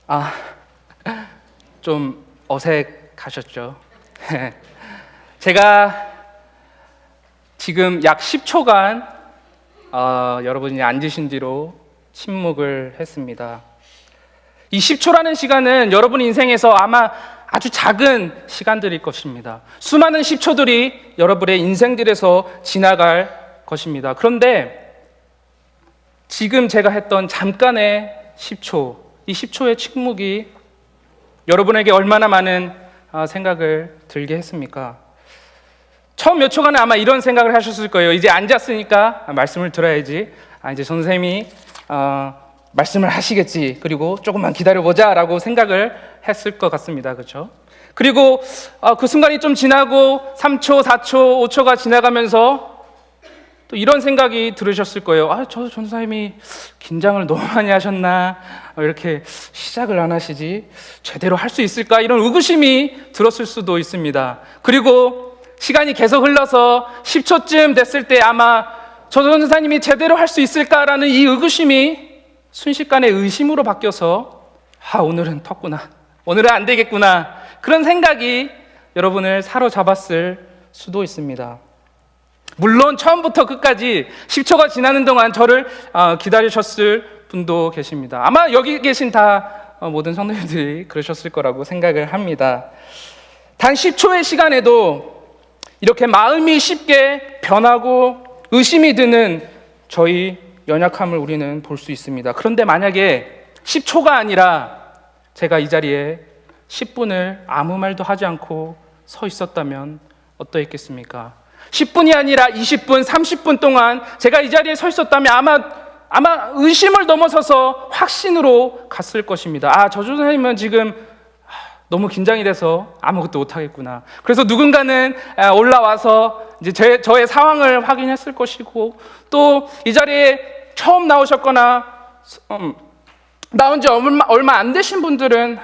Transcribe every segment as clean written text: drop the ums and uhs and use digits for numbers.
아, 좀 어색하셨죠? 제가 지금 약 10초간 여러분이 앉으신 뒤로 침묵을 했습니다. 이 10초라는 시간은 여러분 인생에서 아마 아주 작은 시간들일 것입니다. 수많은 10초들이 여러분의 인생들에서 지나갈 것입니다. 그런데 지금 제가 했던 잠깐의 10초, 이 10초의 침묵이 여러분에게 얼마나 많은 생각을 들게 했습니까? 처음 몇 초간은 아마 이런 생각을 하셨을 거예요. 이제 앉았으니까 말씀을 들어야지. 이제 선생님이 말씀을 하시겠지. 그리고 조금만 기다려보자 라고 생각을 했을 것 같습니다. 그렇죠? 그리고 그 순간이 좀 지나고 3초, 4초, 5초가 지나가면서 또 이런 생각이 들으셨을 거예요. 저 전사님이 긴장을 너무 많이 하셨나? 이렇게 시작을 안 하시지? 제대로 할 수 있을까? 이런 의구심이 들었을 수도 있습니다. 그리고 시간이 계속 흘러서 10초쯤 됐을 때 아마 저 전사님이 제대로 할 수 있을까라는 이 의구심이 순식간에 의심으로 바뀌어서 오늘은 텄구나, 오늘은 안 되겠구나, 그런 생각이 여러분을 사로잡았을 수도 있습니다. 물론 처음부터 끝까지 10초가 지나는 동안 저를 기다리셨을 분도 계십니다. 아마 여기 계신 모든 성도님들이 그러셨을 거라고 생각을 합니다. 단 10초의 시간에도 이렇게 마음이 쉽게 변하고 의심이 드는 저희 연약함을 우리는 볼 수 있습니다. 그런데 만약에 10초가 아니라 제가 이 자리에 10분을 아무 말도 하지 않고 서 있었다면 어떠했겠습니까? 10분이 아니라 20분, 30분 동안 제가 이 자리에 서 있었다면 아마 의심을 넘어서서 확신으로 갔을 것입니다. 저 선생님은 지금 너무 긴장이 돼서 아무것도 못하겠구나. 그래서 누군가는 올라와서 이제 저의 상황을 확인했을 것이고, 또 이 자리에 처음 나오셨거나 나온 지 얼마 안 되신 분들은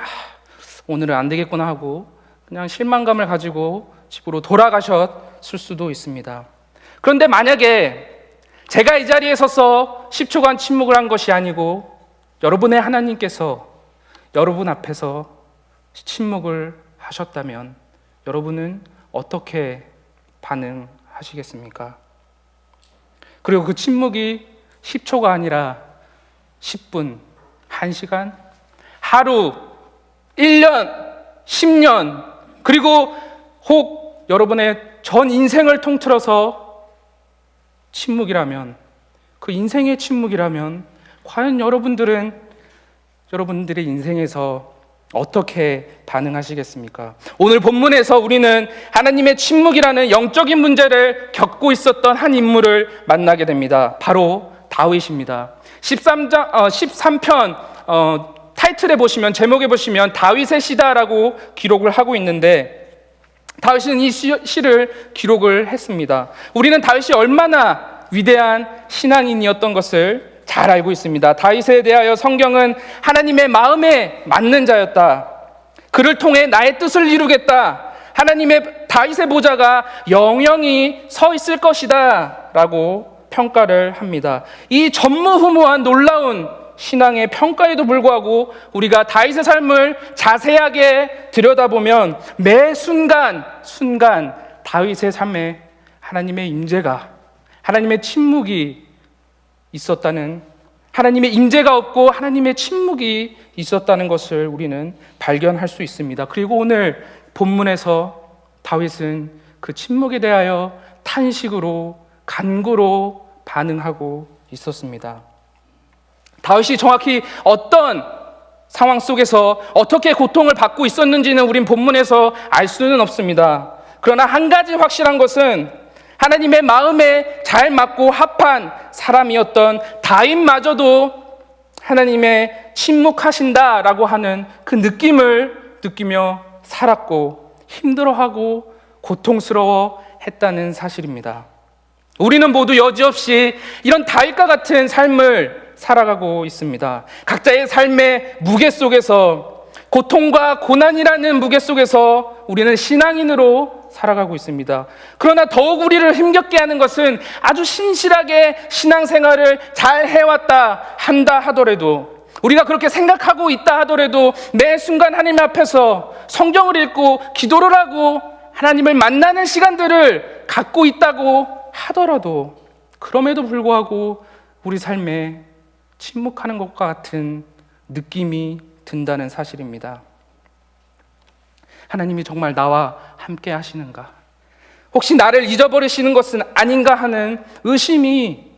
오늘은 안 되겠구나 하고 그냥 실망감을 가지고 집으로 돌아가셨을 수도 있습니다. 그런데 만약에 제가 이 자리에 서서 10초간 침묵을 한 것이 아니고 여러분의 하나님께서 여러분 앞에서 침묵을 하셨다면 여러분은 어떻게 반응하시겠습니까? 그리고 그 침묵이 10초가 아니라 10분, 1시간, 하루, 1년, 10년, 그리고 혹 여러분의 전 인생을 통틀어서 침묵이라면, 그 인생의 침묵이라면 과연 여러분들의 인생에서 어떻게 반응하시겠습니까? 오늘 본문에서 우리는 하나님의 침묵이라는 영적인 문제를 겪고 있었던 한 인물을 만나게 됩니다. 바로 다윗입니다. 13편 타이틀에 보시면, 제목에 보시면 다윗의 시다라고 기록을 하고 있는데, 다윗은 이 시를 기록을 했습니다. 우리는 다윗이 얼마나 위대한 신앙인이었던 것을 잘 알고 있습니다. 다윗에 대하여 성경은 하나님의 마음에 맞는 자였다, 그를 통해 나의 뜻을 이루겠다, 하나님의 다윗의 보좌가 영영히 서 있을 것이다 라고 평가를 합니다. 이 전무후무한 놀라운 신앙의 평가에도 불구하고 우리가 다윗의 삶을 자세하게 들여다보면 매 순간 다윗의 삶에 하나님의 임재가, 하나님의 침묵이 있었다는, 하나님의 임재가 없고 하나님의 침묵이 있었다는 것을 우리는 발견할 수 있습니다. 그리고 오늘 본문에서 다윗은 그 침묵에 대하여 탄식으로, 간구로 반응하고 있었습니다. 다윗이 정확히 어떤 상황 속에서 어떻게 고통을 받고 있었는지는 우린 본문에서 알 수는 없습니다. 그러나 한 가지 확실한 것은 하나님의 마음에 잘 맞고 합한 사람이었던 다윗마저도 하나님의 침묵하신다라고 하는 그 느낌을 느끼며 살았고 힘들어하고 고통스러워 했다는 사실입니다. 우리는 모두 여지없이 이런 다윗과 같은 삶을 살아가고 있습니다. 각자의 삶의 무게 속에서, 고통과 고난이라는 무게 속에서 우리는 신앙인으로 살아가고 있습니다. 그러나 더욱 우리를 힘겹게 하는 것은 아주 신실하게 신앙생활을 잘 해왔다 한다 하더라도 우리가 그렇게 생각하고 있다 하더라도 매 순간 하나님 앞에서 성경을 읽고 기도를 하고 하나님을 만나는 시간들을 갖고 있다고 하더라도 그럼에도 불구하고 우리 삶에 침묵하는 것과 같은 느낌이 든다는 사실입니다. 하나님이 정말 나와 함께 하시는가? 혹시 나를 잊어버리시는 것은 아닌가 하는 의심이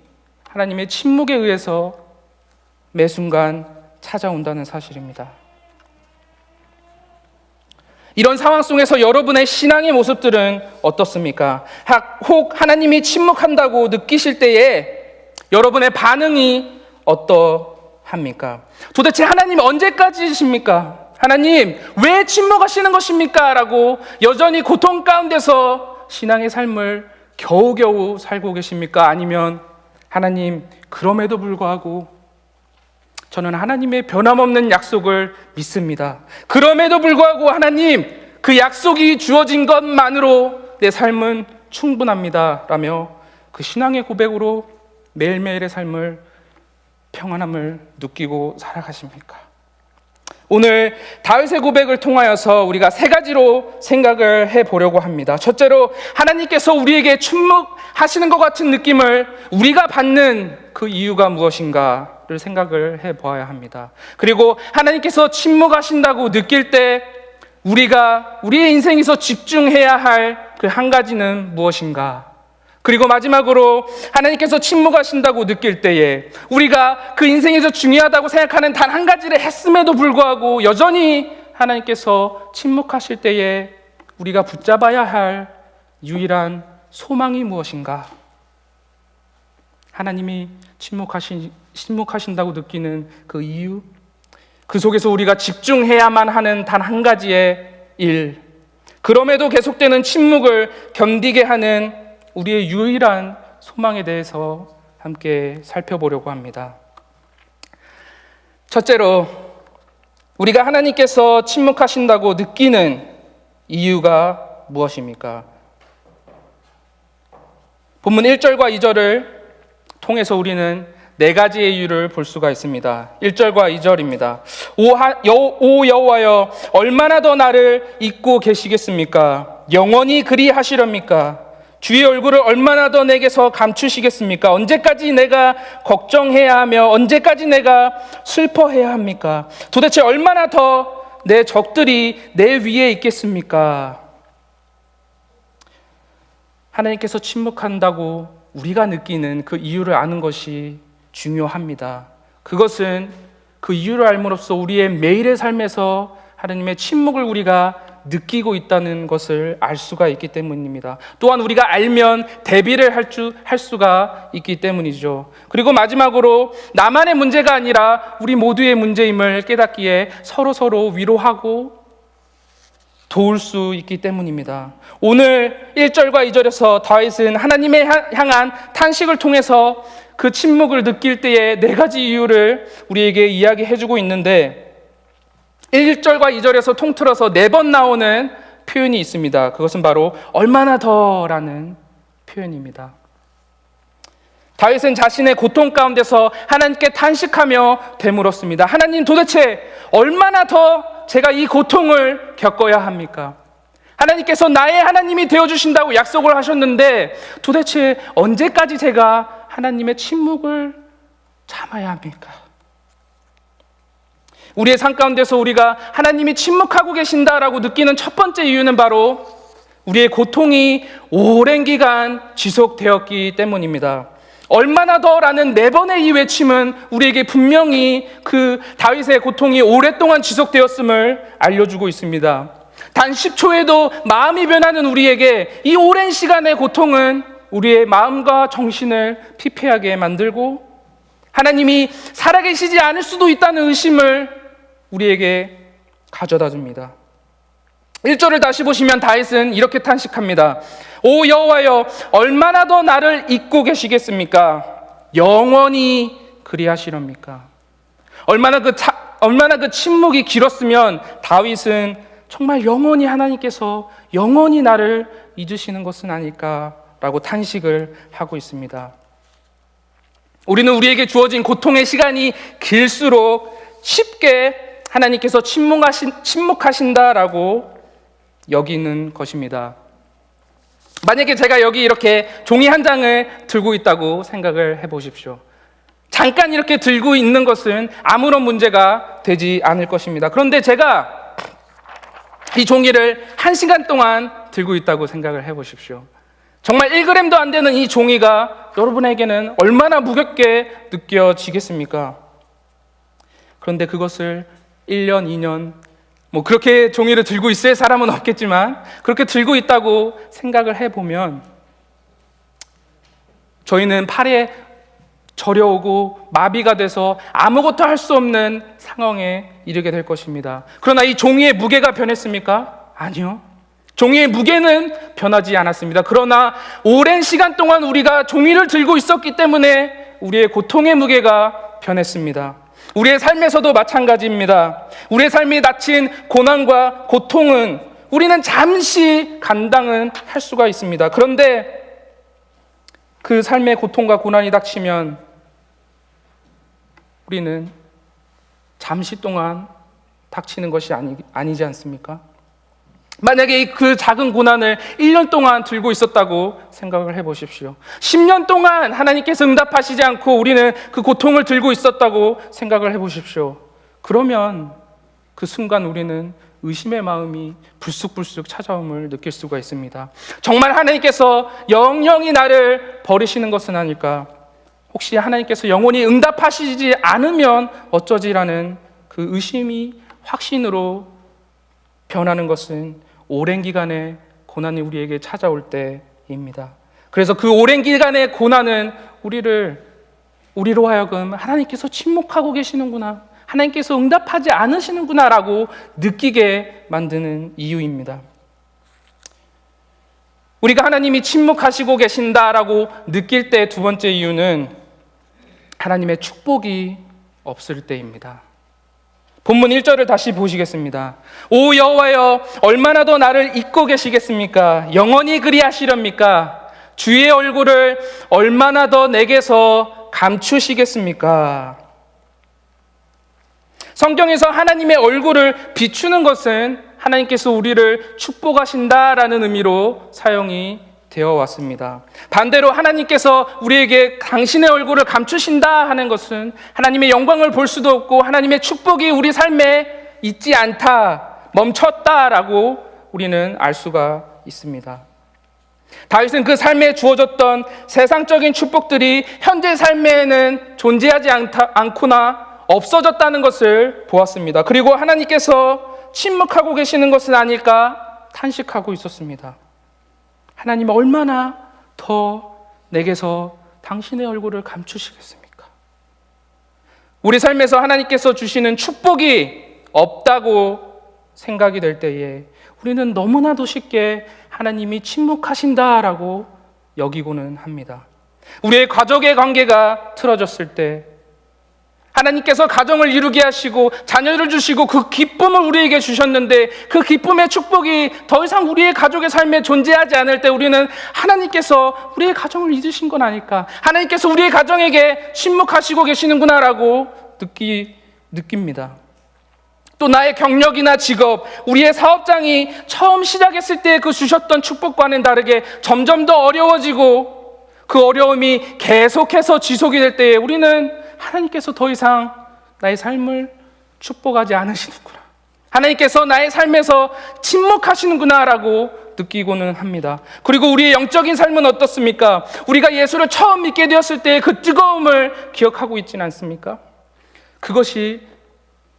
하나님의 침묵에 의해서 매 순간 찾아온다는 사실입니다. 이런 상황 속에서 여러분의 신앙의 모습들은 어떻습니까? 혹 하나님이 침묵한다고 느끼실 때에 여러분의 반응이 어떠합니까? 도대체 하나님 언제까지이십니까? 하나님 왜 침묵하시는 것입니까? 라고 여전히 고통 가운데서 신앙의 삶을 겨우겨우 살고 계십니까? 아니면 하나님 그럼에도 불구하고 저는 하나님의 변함없는 약속을 믿습니다. 그럼에도 불구하고 하나님 그 약속이 주어진 것만으로 내 삶은 충분합니다 라며 그 신앙의 고백으로 매일매일의 삶을 평안함을 느끼고 살아가십니까? 오늘 다윗의 고백을 통하여서 우리가 세 가지로 생각을 해보려고 합니다. 첫째로 하나님께서 우리에게 침묵하시는 것 같은 느낌을 우리가 받는 그 이유가 무엇인가를 생각을 해보아야 합니다. 그리고 하나님께서 침묵하신다고 느낄 때 우리가 우리의 인생에서 집중해야 할 그 한 가지는 무엇인가? 그리고 마지막으로 하나님께서 침묵하신다고 느낄 때에 우리가 그 인생에서 중요하다고 생각하는 단 한 가지를 했음에도 불구하고 여전히 하나님께서 침묵하실 때에 우리가 붙잡아야 할 유일한 소망이 무엇인가? 하나님이 침묵하신다고 느끼는 그 이유, 그 속에서 우리가 집중해야만 하는 단 한 가지의 일, 그럼에도 계속되는 침묵을 견디게 하는 우리의 유일한 소망에 대해서 함께 살펴보려고 합니다. 첫째로 우리가 하나님께서 침묵하신다고 느끼는 이유가 무엇입니까? 본문 1절과 2절을 통해서 우리는 네 가지의 이유를 볼 수가 있습니다. 1절과 2절입니다. 오 여호와여 얼마나 더 나를 잊고 계시겠습니까? 영원히 그리하시렵니까? 주의 얼굴을 얼마나 더 내게서 감추시겠습니까? 언제까지 내가 걱정해야 하며 언제까지 내가 슬퍼해야 합니까? 도대체 얼마나 더 내 적들이 내 위에 있겠습니까? 하나님께서 침묵한다고 우리가 느끼는 그 이유를 아는 것이 중요합니다. 그것은 그 이유를 알므로써 우리의 매일의 삶에서 하나님의 침묵을 우리가 느끼고 있다는 것을 알 수가 있기 때문입니다. 또한 우리가 알면 대비를 할 수가 있기 때문이죠. 그리고 마지막으로 나만의 문제가 아니라 우리 모두의 문제임을 깨닫기에 서로 위로하고 도울 수 있기 때문입니다. 오늘 1절과 2절에서 다윗은 하나님의 향한 탄식을 통해서 그 침묵을 느낄 때의 네 가지 이유를 우리에게 이야기해주고 있는데 1절과 2절에서 통틀어서 4번 나오는 표현이 있습니다. 그것은 바로 얼마나 더라는 표현입니다. 다윗은 자신의 고통 가운데서 하나님께 탄식하며 되물었습니다. 하나님 도대체 얼마나 더 제가 이 고통을 겪어야 합니까? 하나님께서 나의 하나님이 되어주신다고 약속을 하셨는데 도대체 언제까지 제가 하나님의 침묵을 참아야 합니까? 우리의 삶 가운데서 우리가 하나님이 침묵하고 계신다라고 느끼는 첫 번째 이유는 바로 우리의 고통이 오랜 기간 지속되었기 때문입니다. 얼마나 더라는 4번의 이 외침은 우리에게 분명히 그 다윗의 고통이 오랫동안 지속되었음을 알려주고 있습니다. 단 10초에도 마음이 변하는 우리에게 이 오랜 시간의 고통은 우리의 마음과 정신을 피폐하게 만들고 하나님이 살아계시지 않을 수도 있다는 의심을 우리에게 가져다 줍니다. 1절을 다시 보시면 다윗은 이렇게 탄식합니다. 오 여호와여 얼마나 더 나를 잊고 계시겠습니까? 영원히 그리하시렵니까? 얼마나 그 침묵이 길었으면 다윗은 정말 영원히 하나님께서 영원히 나를 잊으시는 것은 아닐까라고 탄식을 하고 있습니다. 우리는 우리에게 주어진 고통의 시간이 길수록 쉽게 하나님께서 침묵하신다라고 여기는 것입니다. 만약에 제가 여기 이렇게 종이 한 장을 들고 있다고 생각을 해보십시오. 잠깐 이렇게 들고 있는 것은 아무런 문제가 되지 않을 것입니다. 그런데 제가 이 종이를 1시간 동안 들고 있다고 생각을 해보십시오. 정말 1g도 안 되는 이 종이가 여러분에게는 얼마나 무겁게 느껴지겠습니까? 그런데 그것을 1년, 2년, 그렇게 종이를 들고 있을 사람은 없겠지만 그렇게 들고 있다고 생각을 해보면 저희는 팔에 저려오고 마비가 돼서 아무것도 할 수 없는 상황에 이르게 될 것입니다. 그러나 이 종이의 무게가 변했습니까? 아니요. 종이의 무게는 변하지 않았습니다. 그러나 오랜 시간 동안 우리가 종이를 들고 있었기 때문에 우리의 고통의 무게가 변했습니다. 우리의 삶에서도 마찬가지입니다. 우리의 삶이 닥친 고난과 고통은 우리는 잠시 감당은 할 수가 있습니다. 그런데 그 삶의 고통과 고난이 닥치면 우리는 잠시 동안 닥치는 것이 아니지 않습니까? 만약에 그 작은 고난을 1년 동안 들고 있었다고 생각을 해보십시오. 10년 동안 하나님께서 응답하시지 않고 우리는 그 고통을 들고 있었다고 생각을 해보십시오. 그러면 그 순간 우리는 의심의 마음이 불쑥불쑥 찾아옴을 느낄 수가 있습니다. 정말 하나님께서 영영이 나를 버리시는 것은 아닐까? 혹시 하나님께서 영원히 응답하시지 않으면 어쩌지라는 그 의심이 확신으로 변하는 것은 오랜 기간의 고난이 우리에게 찾아올 때입니다. 그래서 그 오랜 기간의 고난은 우리로 하여금 하나님께서 침묵하고 계시는구나, 하나님께서 응답하지 않으시는구나 라고 느끼게 만드는 이유입니다. 우리가 하나님이 침묵하시고 계신다라고 느낄 때 두 번째 이유는 하나님의 축복이 없을 때입니다. 본문 1절을 다시 보시겠습니다. 오 여호와여, 얼마나 더 나를 잊고 계시겠습니까? 영원히 그리하시렵니까? 주의 얼굴을 얼마나 더 내게서 감추시겠습니까? 성경에서 하나님의 얼굴을 비추는 것은 하나님께서 우리를 축복하신다라는 의미로 사용이 되어 왔습니다. 반대로 하나님께서 우리에게 당신의 얼굴을 감추신다 하는 것은 하나님의 영광을 볼 수도 없고 하나님의 축복이 우리 삶에 있지 않다, 멈췄다라고 우리는 알 수가 있습니다. 다윗은 그 삶에 주어졌던 세상적인 축복들이 현재 삶에는 존재하지 않거나 없어졌다는 것을 보았습니다. 그리고 하나님께서 침묵하고 계시는 것은 아닐까 탄식하고 있었습니다. 하나님 얼마나 더 내게서 당신의 얼굴을 감추시겠습니까? 우리 삶에서 하나님께서 주시는 축복이 없다고 생각이 될 때에 우리는 너무나도 쉽게 하나님이 침묵하신다라고 여기고는 합니다. 우리의 가족의 관계가 틀어졌을 때 하나님께서 가정을 이루게 하시고 자녀를 주시고 그 기쁨을 우리에게 주셨는데 그 기쁨의 축복이 더 이상 우리의 가족의 삶에 존재하지 않을 때 우리는 하나님께서 우리의 가정을 잊으신 건 아닐까, 하나님께서 우리의 가정에게 침묵하시고 계시는구나라고 느낍니다. 또 나의 경력이나 직업, 우리의 사업장이 처음 시작했을 때 그 주셨던 축복과는 다르게 점점 더 어려워지고 그 어려움이 계속해서 지속이 될 때에 우리는 하나님께서 더 이상 나의 삶을 축복하지 않으시는구나, 하나님께서 나의 삶에서 침묵하시는구나 라고 느끼고는 합니다. 그리고 우리의 영적인 삶은 어떻습니까? 우리가 예수를 처음 믿게 되었을 때의 그 뜨거움을 기억하고 있지는 않습니까? 그것이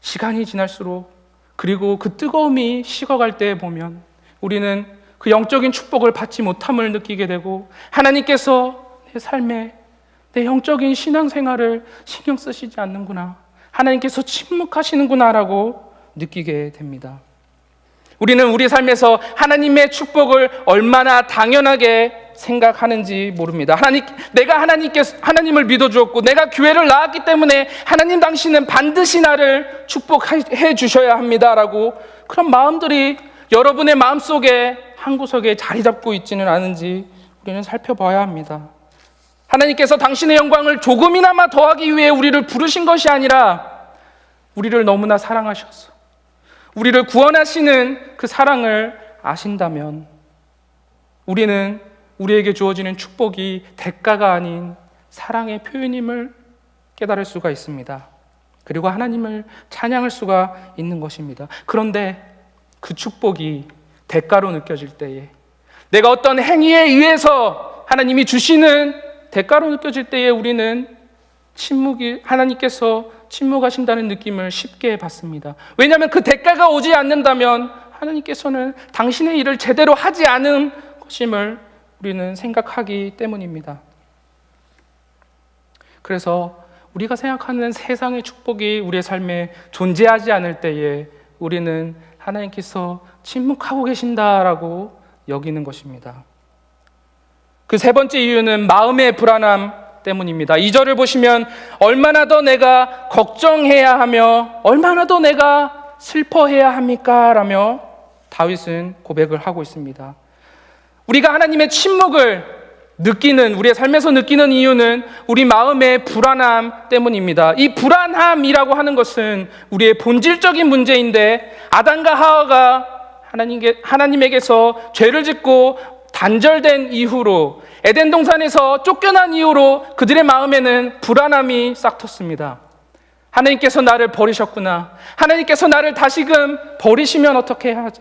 시간이 지날수록 그리고 그 뜨거움이 식어갈 때 보면 우리는 그 영적인 축복을 받지 못함을 느끼게 되고 하나님께서 내 삶에 내 영적인 신앙생활을 신경 쓰시지 않는구나, 하나님께서 침묵하시는구나 라고 느끼게 됩니다. 우리는 우리 삶에서 하나님의 축복을 얼마나 당연하게 생각하는지 모릅니다. 내가 하나님을 믿어주었고 내가 교회를 나왔기 때문에 하나님 당신은 반드시 나를 축복해 주셔야 합니다라고 그런 마음들이 여러분의 마음속에 한 구석에 자리 잡고 있지는 않은지 우리는 살펴봐야 합니다. 하나님께서 당신의 영광을 조금이나마 더하기 위해 우리를 부르신 것이 아니라 우리를 너무나 사랑하셔서 우리를 구원하시는 그 사랑을 아신다면 우리는 우리에게 주어지는 축복이 대가가 아닌 사랑의 표현임을 깨달을 수가 있습니다. 그리고 하나님을 찬양할 수가 있는 것입니다. 그런데 그 축복이 대가로 느껴질 때에, 내가 어떤 행위에 의해서 하나님이 주시는 대가로 느껴질 때에 우리는 하나님께서 침묵하신다는 느낌을 쉽게 받습니다. 왜냐하면 그 대가가 오지 않는다면 하나님께서는 당신의 일을 제대로 하지 않은 것임을 우리는 생각하기 때문입니다. 그래서 우리가 생각하는 세상의 축복이 우리의 삶에 존재하지 않을 때에 우리는 하나님께서 침묵하고 계신다라고 여기는 것입니다. 그 세 번째 이유는 마음의 불안함 때문입니다. 2절을 보시면 얼마나 더 내가 걱정해야 하며 얼마나 더 내가 슬퍼해야 합니까? 라며 다윗은 고백을 하고 있습니다. 우리가 하나님의 침묵을 느끼는, 우리의 삶에서 느끼는 이유는 우리 마음의 불안함 때문입니다. 이 불안함이라고 하는 것은 우리의 본질적인 문제인데, 아담과 하와가 하나님에게서 죄를 짓고 단절된 이후로, 에덴 동산에서 쫓겨난 이후로 그들의 마음에는 불안함이 싹 텄습니다. 하나님께서 나를 버리셨구나. 하나님께서 나를 다시금 버리시면 어떻게 하지?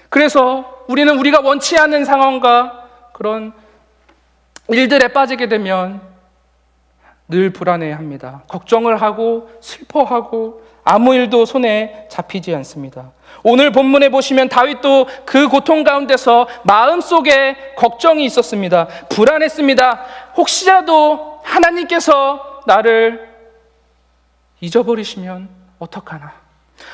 그래서 우리는 우리가 원치 않는 상황과 그런 일들에 빠지게 되면 늘 불안해합니다. 걱정을 하고 슬퍼하고 아무 일도 손에 잡히지 않습니다. 오늘 본문에 보시면 다윗도 그 고통 가운데서 마음속에 걱정이 있었습니다. 불안했습니다. 혹시라도 하나님께서 나를 잊어버리시면 어떡하나?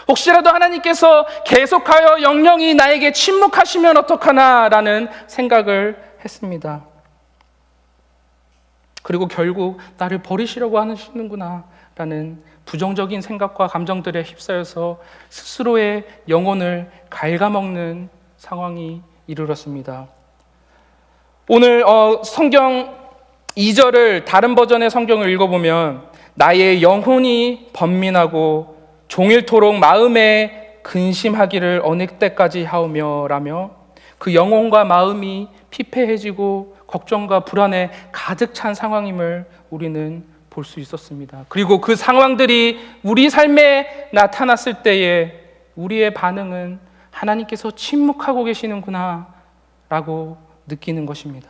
혹시라도 하나님께서 계속하여 영영이 나에게 침묵하시면 어떡하나? 라는 생각을 했습니다. 그리고 결국 나를 버리시려고 하시는구나 라는 부정적인 생각과 감정들에 휩싸여서 스스로의 영혼을 갉아먹는 상황이 이르렀습니다. 오늘 성경 2절을 다른 버전의 성경을 읽어보면 나의 영혼이 번민하고 종일토록 마음에 근심하기를 어느 때까지 하오며 라며 그 영혼과 마음이 피폐해지고 걱정과 불안에 가득 찬 상황임을 우리는 볼 수 있었습니다. 그리고 그 상황들이 우리 삶에 나타났을 때에 우리의 반응은 하나님께서 침묵하고 계시는구나 라고 느끼는 것입니다.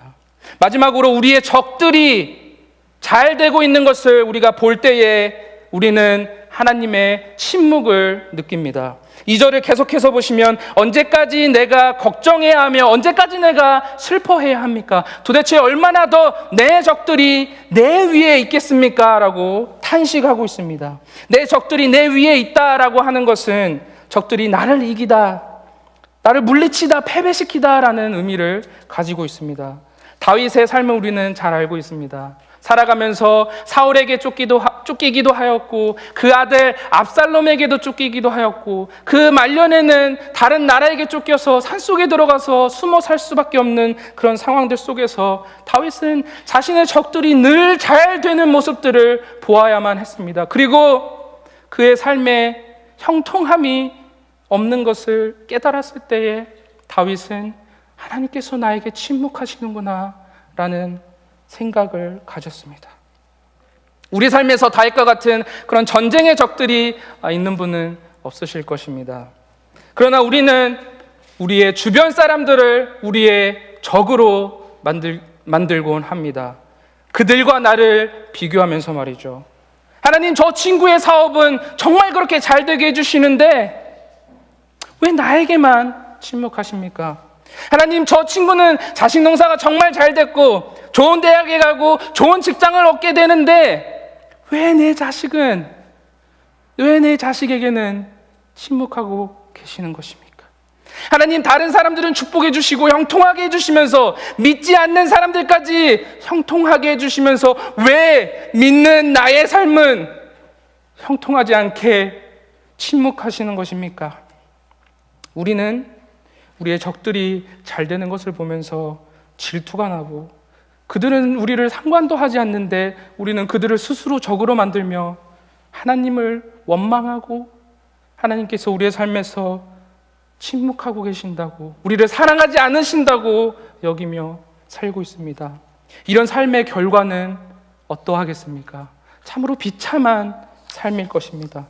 마지막으로 우리의 적들이 잘 되고 있는 것을 우리가 볼 때에 우리는 하나님의 침묵을 느낍니다. 2절을 계속해서 보시면 언제까지 내가 걱정해야 하며 언제까지 내가 슬퍼해야 합니까? 도대체 얼마나 더 내 적들이 내 위에 있겠습니까? 라고 탄식하고 있습니다. 내 적들이 내 위에 있다라고 하는 것은 적들이 나를 이기다, 나를 물리치다, 패배시키다 라는 의미를 가지고 있습니다. 다윗의 삶을 우리는 잘 알고 있습니다. 살아가면서 사울에게 쫓기기도 하였고 그 아들 압살롬에게도 쫓기기도 하였고 그 말년에는 다른 나라에게 쫓겨서 산속에 들어가서 숨어 살 수밖에 없는 그런 상황들 속에서 다윗은 자신의 적들이 늘 잘 되는 모습들을 보아야만 했습니다. 그리고 그의 삶에 형통함이 없는 것을 깨달았을 때에 다윗은 하나님께서 나에게 침묵하시는구나 라는 생각을 가졌습니다. 우리 삶에서 다윗과 같은 그런 전쟁의 적들이 있는 분은 없으실 것입니다. 그러나 우리는 우리의 주변 사람들을 우리의 적으로 만들곤 합니다. 그들과 나를 비교하면서 말이죠. 하나님, 저 친구의 사업은 정말 그렇게 잘 되게 해주시는데 왜 나에게만 침묵하십니까? 하나님, 저 친구는 자식 농사가 정말 잘 됐고 좋은 대학에 가고 좋은 직장을 얻게 되는데 왜 내 자식에게는 침묵하고 계시는 것입니까? 하나님, 다른 사람들은 축복해 주시고 형통하게 해주시면서 믿지 않는 사람들까지 형통하게 해주시면서 왜 믿는 나의 삶은 형통하지 않게 침묵하시는 것입니까? 우리는 우리의 적들이 잘 되는 것을 보면서 질투가 나고 그들은 우리를 상관도 하지 않는데 우리는 그들을 스스로 적으로 만들며 하나님을 원망하고 하나님께서 우리의 삶에서 침묵하고 계신다고, 우리를 사랑하지 않으신다고 여기며 살고 있습니다. 이런 삶의 결과는 어떠하겠습니까? 참으로 비참한 삶일 것입니다.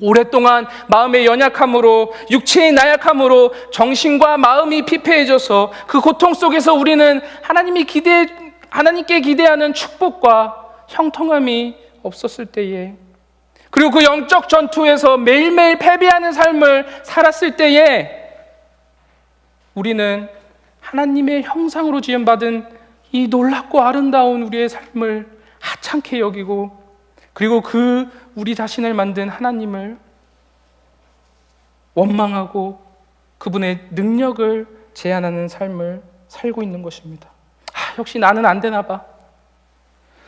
오랫동안 마음의 연약함으로, 육체의 나약함으로 정신과 마음이 피폐해져서 그 고통 속에서 우리는 하나님께 기대하는 축복과 형통함이 없었을 때에, 그리고 그 영적 전투에서 매일매일 패배하는 삶을 살았을 때에 우리는 하나님의 형상으로 지음받은 이 놀랍고 아름다운 우리의 삶을 하찮게 여기고, 그리고 그 우리 자신을 만든 하나님을 원망하고 그분의 능력을 제한하는 삶을 살고 있는 것입니다. 역시 나는 안 되나 봐.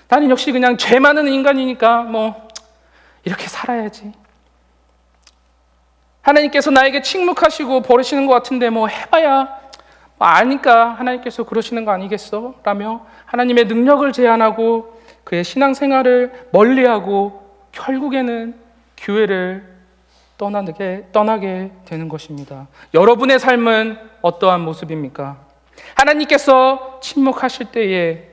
나는 역시 그냥 죄 많은 인간이니까 이렇게 살아야지. 하나님께서 나에게 침묵하시고 버리시는 것 같은데 해봐야 아니까 하나님께서 그러시는 거 아니겠어? 라며 하나님의 능력을 제한하고 그의 신앙생활을 멀리하고 결국에는 교회를 떠나게 되는 것입니다. 여러분의 삶은 어떠한 모습입니까? 하나님께서 침묵하실 때에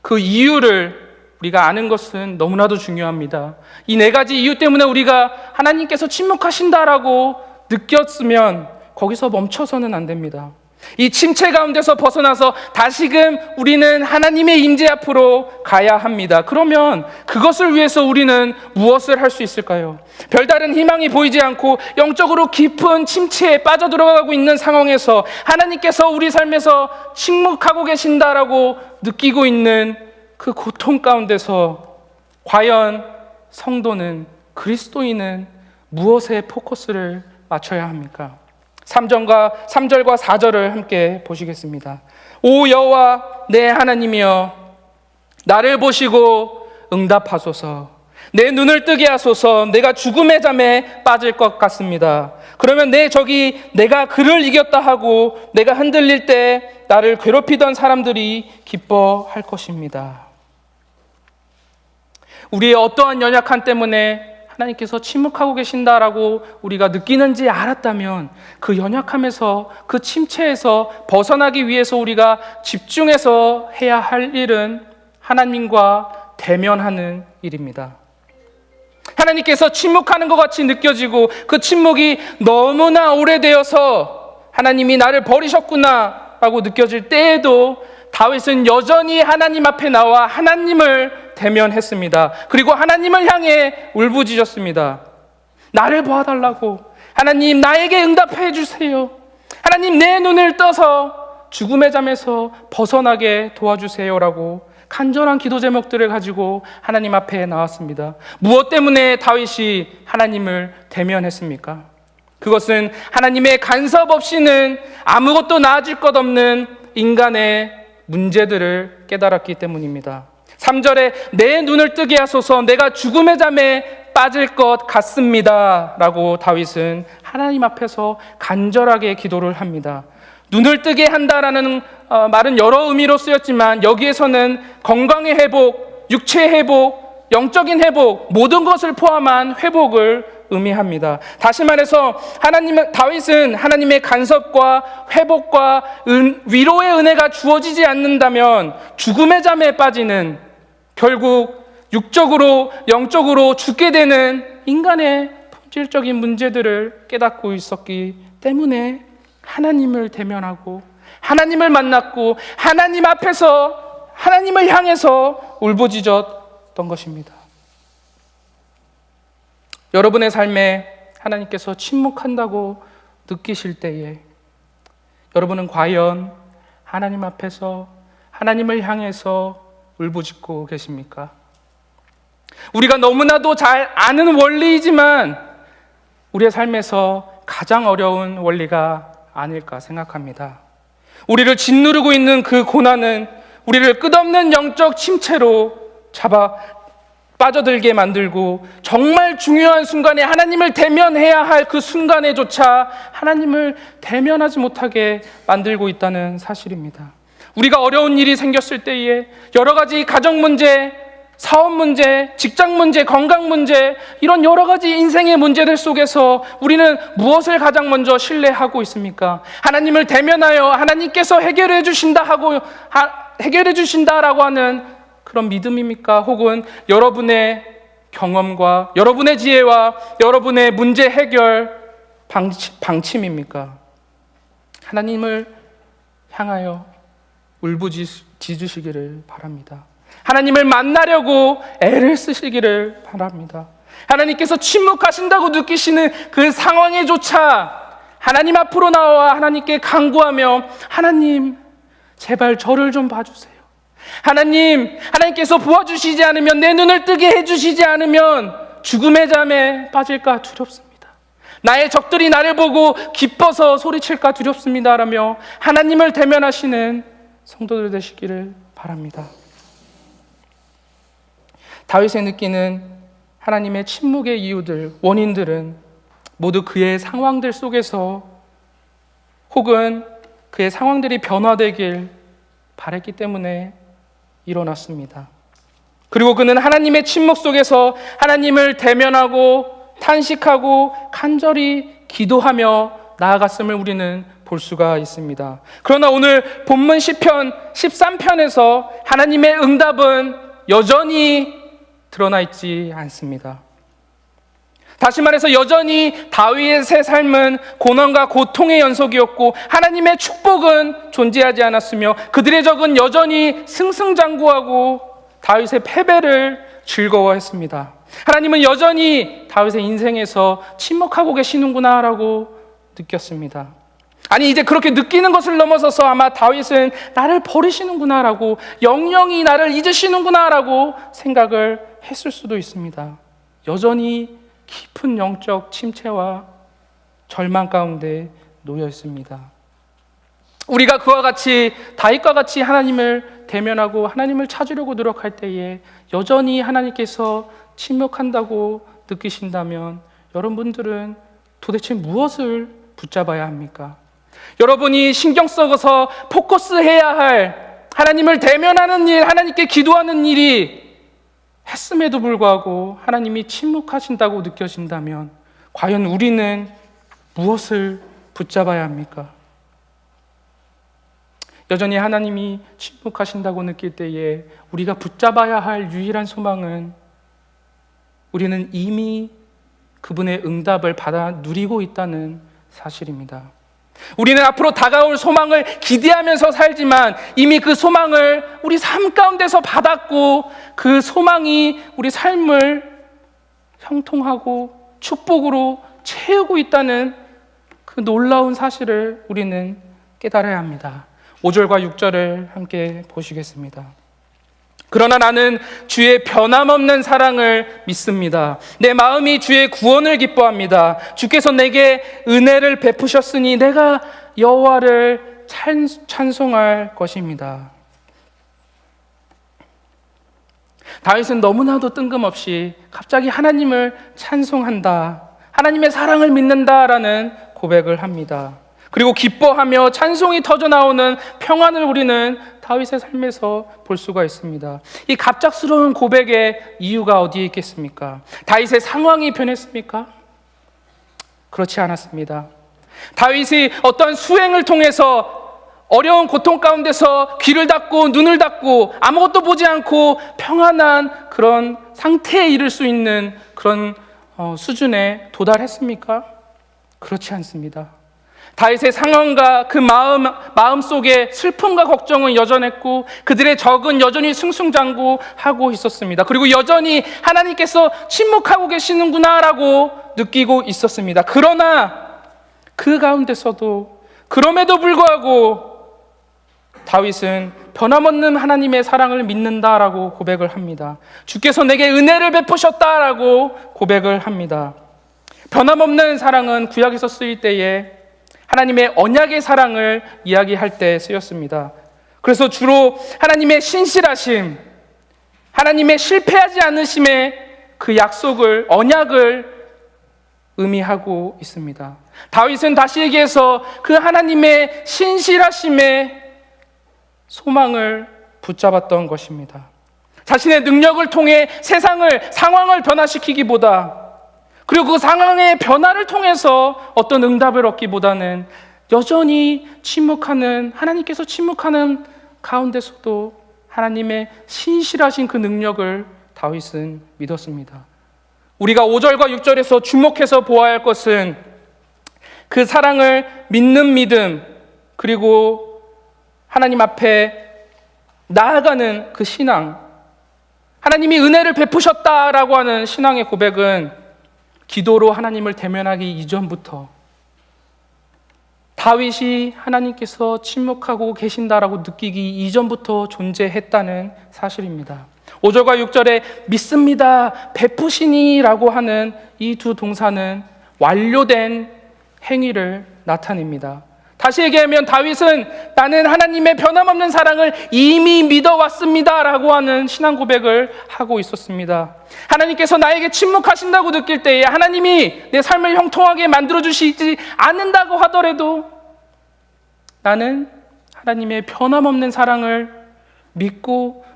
그 이유를 우리가 아는 것은 너무나도 중요합니다. 이 네 가지 이유 때문에 우리가 하나님께서 침묵하신다라고 느꼈으면 거기서 멈춰서는 안 됩니다. 이 침체 가운데서 벗어나서 다시금 우리는 하나님의 임재 앞으로 가야 합니다. 그러면 그것을 위해서 우리는 무엇을 할 수 있을까요? 별다른 희망이 보이지 않고 영적으로 깊은 침체에 빠져들어가고 있는 상황에서 하나님께서 우리 삶에서 침묵하고 계신다라고 느끼고 있는 그 고통 가운데서 과연 성도는, 그리스도인은 무엇에 포커스를 맞춰야 합니까? 3절과 4절을 함께 보시겠습니다. 오 여호와 내 하나님이여, 나를 보시고 응답하소서. 내 눈을 뜨게 하소서. 내가 죽음의 잠에 빠질 것 같습니다. 그러면 내 적이 내가 그를 이겼다 하고 내가 흔들릴 때 나를 괴롭히던 사람들이 기뻐할 것입니다. 우리의 어떠한 연약함 때문에 하나님께서 침묵하고 계신다라고 우리가 느끼는지 알았다면 그 연약함에서, 그 침체에서 벗어나기 위해서 우리가 집중해서 해야 할 일은 하나님과 대면하는 일입니다. 하나님께서 침묵하는 것 같이 느껴지고 그 침묵이 너무나 오래되어서 하나님이 나를 버리셨구나 라고 느껴질 때에도 다윗은 여전히 하나님 앞에 나와 하나님을 대면했습니다. 그리고 하나님을 향해 울부짖었습니다. 나를 도와달라고, 하나님 나에게 응답해 주세요. 하나님 내 눈을 떠서 죽음의 잠에서 벗어나게 도와주세요라고 간절한 기도 제목들을 가지고 하나님 앞에 나왔습니다. 무엇 때문에 다윗이 하나님을 대면했습니까? 그것은 하나님의 간섭 없이는 아무것도 나아질 것 없는 인간의 문제들을 깨달았기 때문입니다. 3절에 내 눈을 뜨게 하소서. 내가 죽음의 잠에 빠질 것 같습니다 라고 다윗은 하나님 앞에서 간절하게 기도를 합니다. 눈을 뜨게 한다라는 말은 여러 의미로 쓰였지만 여기에서는 건강의 회복, 육체의 회복, 영적인 회복, 모든 것을 포함한 회복을 의미합니다. 다시 말해서 다윗은 하나님의 간섭과 회복과 위로의 은혜가 주어지지 않는다면 죽음의 잠에 빠지는, 결국 육적으로 영적으로 죽게 되는 인간의 본질적인 문제들을 깨닫고 있었기 때문에 하나님을 대면하고 하나님을 만났고 하나님 앞에서 하나님을 향해서 울부짖었던 것입니다. 여러분의 삶에 하나님께서 침묵한다고 느끼실 때에 여러분은 과연 하나님 앞에서 하나님을 향해서 울부짖고 계십니까? 우리가 너무나도 잘 아는 원리이지만 우리의 삶에서 가장 어려운 원리가 아닐까 생각합니다. 우리를 짓누르고 있는 그 고난은 우리를 끝없는 영적 침체로 빠져들게 만들고 정말 중요한 순간에 하나님을 대면해야 할 그 순간에조차 하나님을 대면하지 못하게 만들고 있다는 사실입니다. 우리가 어려운 일이 생겼을 때에 여러 가지 가정 문제, 사업 문제, 직장 문제, 건강 문제, 이런 여러 가지 인생의 문제들 속에서 우리는 무엇을 가장 먼저 신뢰하고 있습니까? 하나님을 대면하여 하나님께서 해결해 주신다라고 하는 그런 믿음입니까? 혹은 여러분의 경험과 여러분의 지혜와 여러분의 문제 해결 방침입니까? 하나님을 향하여 울부짖으시기를 바랍니다. 하나님을 만나려고 애를 쓰시기를 바랍니다. 하나님께서 침묵하신다고 느끼시는 그 상황에조차 하나님 앞으로 나와 하나님께 간구하며, 하나님 제발 저를 좀 봐주세요. 하나님께서 도와주시지 않으면, 내 눈을 뜨게 해주시지 않으면 죽음의 잠에 빠질까 두렵습니다. 나의 적들이 나를 보고 기뻐서 소리칠까 두렵습니다 라며 하나님을 대면하시는 성도들 되시기를 바랍니다. 다윗이 느끼는 하나님의 침묵의 이유들, 원인들은 모두 그의 상황들 속에서 혹은 그의 상황들이 변화되길 바랬기 때문에 일어났습니다. 그리고 그는 하나님의 침묵 속에서 하나님을 대면하고 탄식하고 간절히 기도하며 나아갔음을 우리는 볼 수가 있습니다. 그러나 오늘 본문 시편 13편에서 하나님의 응답은 여전히 드러나 있지 않습니다. 다시 말해서 여전히 다윗의 삶은 고난과 고통의 연속이었고 하나님의 축복은 존재하지 않았으며 그들의 적은 여전히 승승장구하고 다윗의 패배를 즐거워했습니다. 하나님은 여전히 다윗의 인생에서 침묵하고 계시는구나라고 느꼈습니다. 아니, 이제 그렇게 느끼는 것을 넘어서서 아마 다윗은 나를 버리시는구나라고, 영영이 나를 잊으시는구나라고 생각을 했을 수도 있습니다. 여전히 깊은 영적 침체와 절망 가운데 놓여 있습니다. 우리가 그와 같이, 다윗과 같이 하나님을 대면하고 하나님을 찾으려고 노력할 때에 여전히 하나님께서 침묵한다고 느끼신다면 여러분들은 도대체 무엇을 붙잡아야 합니까? 여러분이 신경 써서 포커스해야 할 하나님을 대면하는 일, 하나님께 기도하는 일이 했음에도 불구하고 하나님이 침묵하신다고 느껴진다면 과연 우리는 무엇을 붙잡아야 합니까? 여전히 하나님이 침묵하신다고 느낄 때에 우리가 붙잡아야 할 유일한 소망은 우리는 이미 그분의 응답을 받아 누리고 있다는 사실입니다. 우리는 앞으로 다가올 소망을 기대하면서 살지만 이미 그 소망을 우리 삶 가운데서 받았고 그 소망이 우리 삶을 형통하고 축복으로 채우고 있다는 그 놀라운 사실을 우리는 깨달아야 합니다. 5절과 6절을 함께 보시겠습니다. 그러나 나는 주의 변함없는 사랑을 믿습니다. 내 마음이 주의 구원을 기뻐합니다. 주께서 내게 은혜를 베푸셨으니 내가 여호와를 찬송할 것입니다. 다윗은 너무나도 뜬금없이 갑자기 하나님을 찬송한다, 하나님의 사랑을 믿는다라는 고백을 합니다. 그리고 기뻐하며 찬송이 터져나오는 평안을 우리는 다윗의 삶에서 볼 수가 있습니다. 이 갑작스러운 고백의 이유가 어디에 있겠습니까? 다윗의 상황이 변했습니까? 그렇지 않았습니다. 다윗이 어떤 수행을 통해서 어려운 고통 가운데서 귀를 닫고 눈을 닫고 아무것도 보지 않고 평안한 그런 상태에 이를 수 있는 그런 수준에 도달했습니까? 그렇지 않습니다. 다윗의 상황과 그 마음 속에 슬픔과 걱정은 여전했고 그들의 적은 여전히 승승장구하고 있었습니다. 그리고 여전히 하나님께서 침묵하고 계시는구나라고 느끼고 있었습니다. 그러나 그 가운데서도 그럼에도 불구하고 다윗은 변함없는 하나님의 사랑을 믿는다라고 고백을 합니다. 주께서 내게 은혜를 베푸셨다라고 고백을 합니다. 변함없는 사랑은 구약에서 쓰일 때에 하나님의 언약의 사랑을 이야기할 때 쓰였습니다. 그래서 주로 하나님의 신실하심, 하나님의 실패하지 않으심의 그 약속을, 언약을 의미하고 있습니다. 다윗은 다시 얘기해서 그 하나님의 신실하심의 소망을 붙잡았던 것입니다. 자신의 능력을 통해 상황을 변화시키기보다, 그리고 그 상황의 변화를 통해서 어떤 응답을 얻기보다는 여전히 하나님께서 침묵하는 가운데서도 하나님의 신실하신 그 능력을 다윗은 믿었습니다. 우리가 5절과 6절에서 주목해서 보아야 할 것은 그 사랑을 믿는 믿음, 그리고 하나님 앞에 나아가는 그 신앙, 하나님이 은혜를 베푸셨다라고 하는 신앙의 고백은 기도로 하나님을 대면하기 이전부터 다윗이 하나님께서 침묵하고 계신다라고 느끼기 이전부터 존재했다는 사실입니다. 5절과 6절에 믿습니다, 베푸시니라고 하는 이 두 동사는 완료된 행위를 나타냅니다. 다시 얘기하면 다윗은 나는 하나님의 변함없는 사랑을 이미 믿어왔습니다 라고 하는 신앙 고백을 하고 있었습니다. 하나님께서 나에게 침묵하신다고 느낄 때에, 하나님이 내 삶을 형통하게 만들어주시지 않는다고 하더라도 나는 하나님의 변함없는 사랑을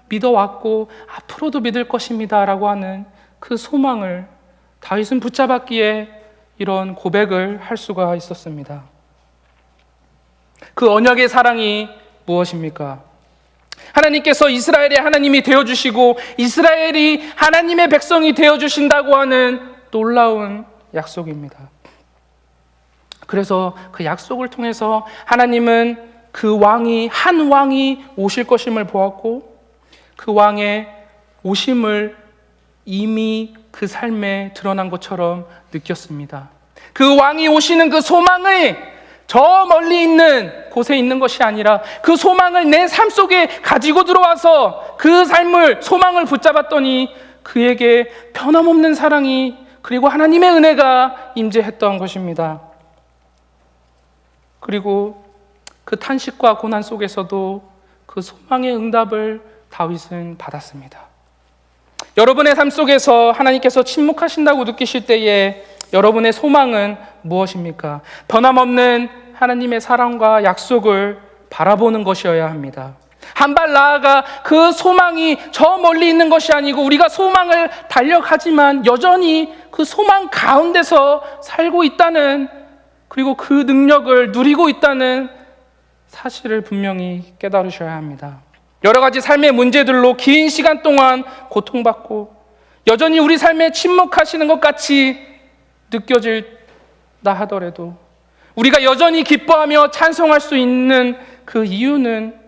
믿어왔고 앞으로도 믿을 것입니다 라고 하는 그 소망을 다윗은 붙잡았기에 이런 고백을 할 수가 있었습니다. 그 언약의 사랑이 무엇입니까? 하나님께서 이스라엘의 하나님이 되어주시고 이스라엘이 하나님의 백성이 되어주신다고 하는 놀라운 약속입니다. 그래서 그 약속을 통해서 하나님은 한 왕이 오실 것임을 보았고, 그 왕의 오심을 이미 그 삶에 드러난 것처럼 느꼈습니다. 그 왕이 오시는 그 소망이 저 멀리 있는 곳에 있는 것이 아니라 그 소망을 내 삶 속에 가지고 들어와서 그 소망을 붙잡았더니 그에게 변함없는 사랑이, 그리고 하나님의 은혜가 임재했던 것입니다. 그리고 그 탄식과 고난 속에서도 그 소망의 응답을 다윗은 받았습니다. 여러분의 삶 속에서 하나님께서 침묵하신다고 느끼실 때에 여러분의 소망은 무엇입니까? 변함없는 하나님의 사랑과 약속을 바라보는 것이어야 합니다. 한 발 나아가 그 소망이 저 멀리 있는 것이 아니고 우리가 소망을 달려가지만 여전히 그 소망 가운데서 살고 있다는, 그리고 그 능력을 누리고 있다는 사실을 분명히 깨달으셔야 합니다. 여러 가지 삶의 문제들로 긴 시간 동안 고통받고 여전히 우리 삶에 침묵하시는 것 같이 느껴질다 하더라도 우리가 여전히 기뻐하며 찬송할 수 있는 그 이유는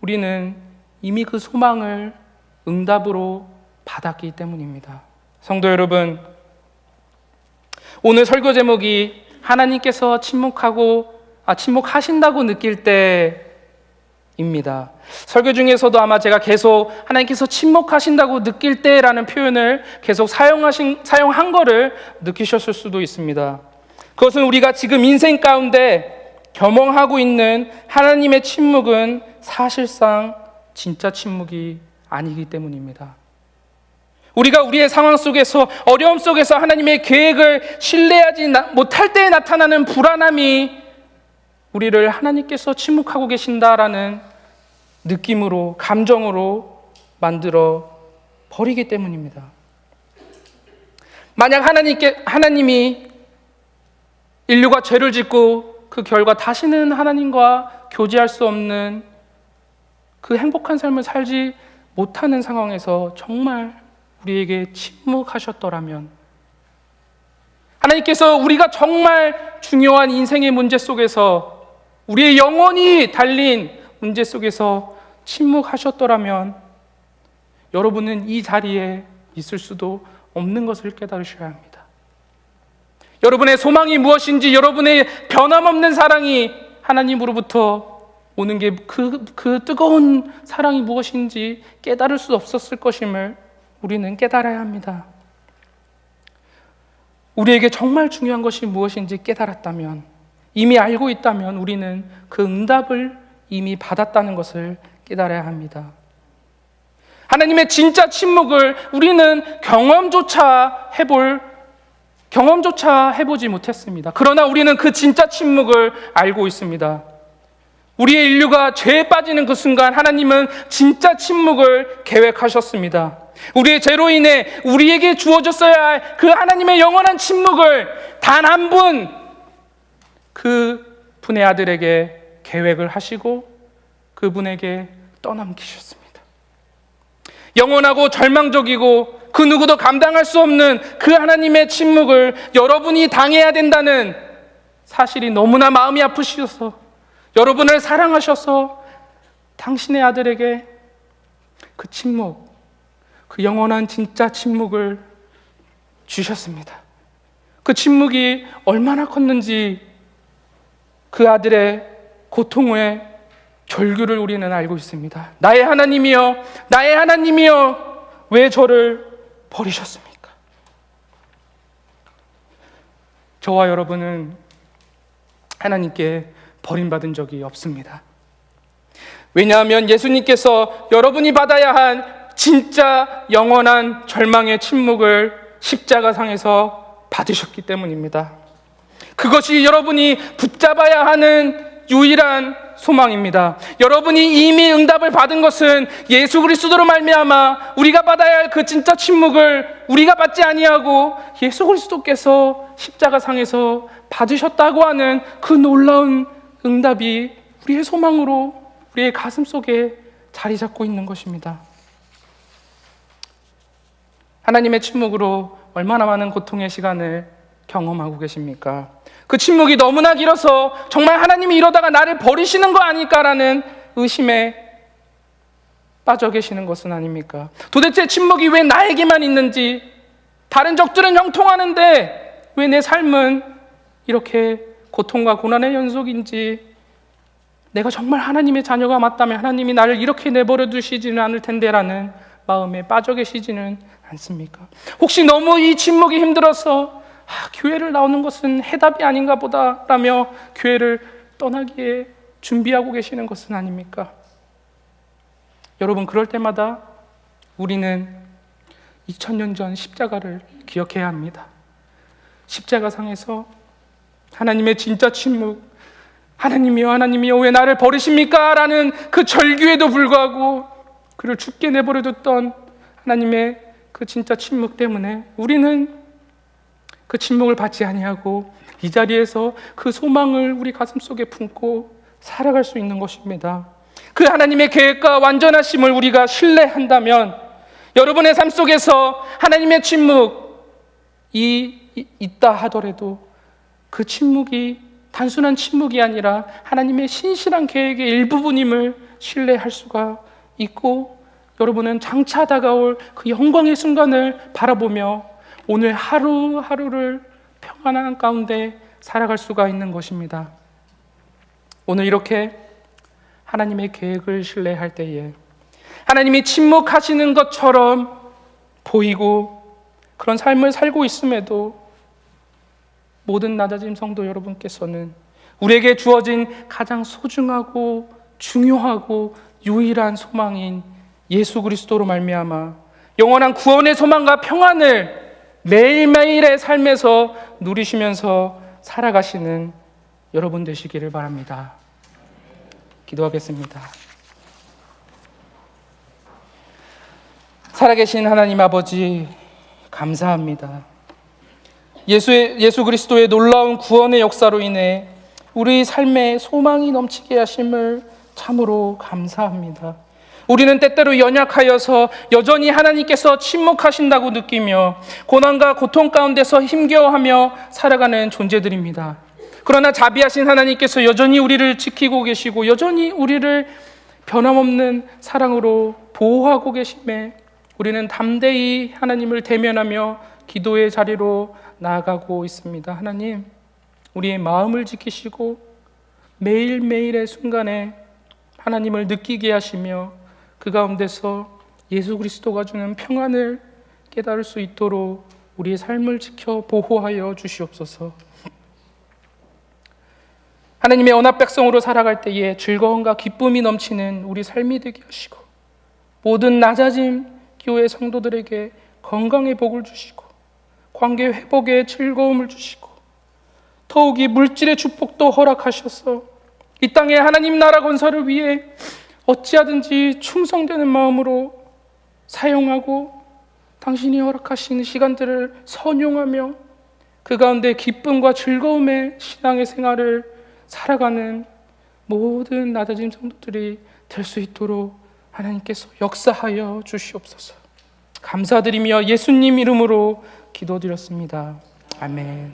우리는 이미 그 소망을 응답으로 받았기 때문입니다. 성도 여러분, 오늘 설교 제목이 하나님께서 침묵하신다고 느낄 때입니다. 설교 중에서도 아마 제가 계속 하나님께서 침묵하신다고 느낄 때라는 표현을 계속 사용한 거를 느끼셨을 수도 있습니다. 그것은 우리가 지금 인생 가운데 겸응하고 있는 하나님의 침묵은 사실상 진짜 침묵이 아니기 때문입니다. 우리가 우리의 상황 속에서, 어려움 속에서 하나님의 계획을 신뢰하지 못할 때에 나타나는 불안함이 우리를 하나님께서 침묵하고 계신다라는 느낌으로, 감정으로 만들어 버리기 때문입니다. 만약 하나님이 인류가 죄를 짓고 그 결과 다시는 하나님과 교제할 수 없는 그 행복한 삶을 살지 못하는 상황에서 정말 우리에게 침묵하셨더라면, 하나님께서 우리가 정말 중요한 인생의 문제 속에서, 우리의 영혼이 달린 문제 속에서 침묵하셨더라면 여러분은 이 자리에 있을 수도 없는 것을 깨달으셔야 합니다. 여러분의 소망이 무엇인지, 여러분의 변함없는 사랑이 하나님으로부터 오는 게 그 뜨거운 사랑이 무엇인지 깨달을 수 없었을 것임을 우리는 깨달아야 합니다. 우리에게 정말 중요한 것이 무엇인지 깨달았다면, 이미 알고 있다면 우리는 그 응답을 이미 받았다는 것을 깨달아야 합니다. 하나님의 진짜 침묵을 우리는 경험조차 해보지 못했습니다. 그러나 우리는 그 진짜 침묵을 알고 있습니다. 우리의 인류가 죄에 빠지는 그 순간 하나님은 진짜 침묵을 계획하셨습니다. 우리의 죄로 인해 우리에게 주어졌어야 할 그 하나님의 영원한 침묵을 단 한 분, 그 분의 아들에게 계획을 하시고 그분에게 떠넘기셨습니다. 영원하고 절망적이고 그 누구도 감당할 수 없는 그 하나님의 침묵을 여러분이 당해야 된다는 사실이 너무나 마음이 아프셔서 여러분을 사랑하셔서 당신의 아들에게 그 침묵, 그 영원한 진짜 침묵을 주셨습니다. 그 침묵이 얼마나 컸는지 그 아들의 고통의 절규를 우리는 알고 있습니다. 나의 하나님이여, 나의 하나님이여, 왜 저를 버리셨습니까? 저와 여러분은 하나님께 버림받은 적이 없습니다. 왜냐하면 예수님께서 여러분이 받아야 한 진짜 영원한 절망의 침묵을 십자가상에서 받으셨기 때문입니다. 그것이 여러분이 붙잡아야 하는 유일한 소망입니다. 여러분이 이미 응답을 받은 것은 예수 그리스도로 말미암아 우리가 받아야 할 그 진짜 침묵을 우리가 받지 아니하고 예수 그리스도께서 십자가상에서 받으셨다고 하는 그 놀라운 응답이 우리의 소망으로 우리의 가슴 속에 자리 잡고 있는 것입니다. 하나님의 침묵으로 얼마나 많은 고통의 시간을 경험하고 계십니까? 그 침묵이 너무나 길어서 정말 하나님이 이러다가 나를 버리시는 거 아닐까라는 의심에 빠져 계시는 것은 아닙니까? 도대체 침묵이 왜 나에게만 있는지, 다른 적들은 형통하는데 왜 내 삶은 이렇게 고통과 고난의 연속인지, 내가 정말 하나님의 자녀가 맞다면 하나님이 나를 이렇게 내버려 두시지는 않을 텐데라는 마음에 빠져 계시지는 않습니까? 혹시 너무 이 침묵이 힘들어서 교회를 나오는 것은 해답이 아닌가 보다라며 교회를 떠나기에 준비하고 계시는 것은 아닙니까? 여러분, 그럴 때마다 우리는 2000년 전 십자가를 기억해야 합니다. 십자가상에서 하나님의 진짜 침묵, 하나님이여 하나님이여 왜 나를 버리십니까? 라는 그 절규에도 불구하고 그를 죽게 내버려뒀던 하나님의 그 진짜 침묵 때문에 우리는 그 침묵을 받지 아니하고 이 자리에서 그 소망을 우리 가슴 속에 품고 살아갈 수 있는 것입니다. 그 하나님의 계획과 완전하심을 우리가 신뢰한다면 여러분의 삶 속에서 하나님의 침묵이 있다 하더라도 그 침묵이 단순한 침묵이 아니라 하나님의 신실한 계획의 일부분임을 신뢰할 수가 있고, 여러분은 장차 다가올 그 영광의 순간을 바라보며 오늘 하루하루를 평안한 가운데 살아갈 수가 있는 것입니다. 오늘 이렇게 하나님의 계획을 신뢰할 때에 하나님이 침묵하시는 것처럼 보이고 그런 삶을 살고 있음에도 모든 낮아짐 성도 여러분께서는 우리에게 주어진 가장 소중하고 중요하고 유일한 소망인 예수 그리스도로 말미암아 영원한 구원의 소망과 평안을 매일매일의 삶에서 누리시면서 살아가시는 여러분 되시기를 바랍니다. 기도하겠습니다. 살아계신 하나님 아버지, 감사합니다. 예수 그리스도의 놀라운 구원의 역사로 인해 우리 삶에 소망이 넘치게 하심을 참으로 감사합니다. 우리는 때때로 연약하여서 여전히 하나님께서 침묵하신다고 느끼며 고난과 고통 가운데서 힘겨워하며 살아가는 존재들입니다. 그러나 자비하신 하나님께서 여전히 우리를 지키고 계시고 여전히 우리를 변함없는 사랑으로 보호하고 계심에 우리는 담대히 하나님을 대면하며 기도의 자리로 나아가고 있습니다. 하나님, 우리의 마음을 지키시고 매일매일의 순간에 하나님을 느끼게 하시며 그 가운데서 예수 그리스도가 주는 평안을 깨달을 수 있도록 우리의 삶을 지켜 보호하여 주시옵소서. 하나님의 언약 백성으로 살아갈 때에 즐거움과 기쁨이 넘치는 우리 삶이 되게 하시고 모든 낮아짐 교회 성도들에게 건강의 복을 주시고 관계 회복의 즐거움을 주시고 더욱이 물질의 축복도 허락하셔서 이 땅에 하나님 나라 건설을 위해 어찌하든지 충성되는 마음으로 사용하고 당신이 허락하신 시간들을 선용하며 그 가운데 기쁨과 즐거움의 신앙의 생활을 살아가는 모든 나다짐 성도들이 될 수 있도록 하나님께서 역사하여 주시옵소서. 감사드리며 예수님 이름으로 기도드렸습니다. 아멘.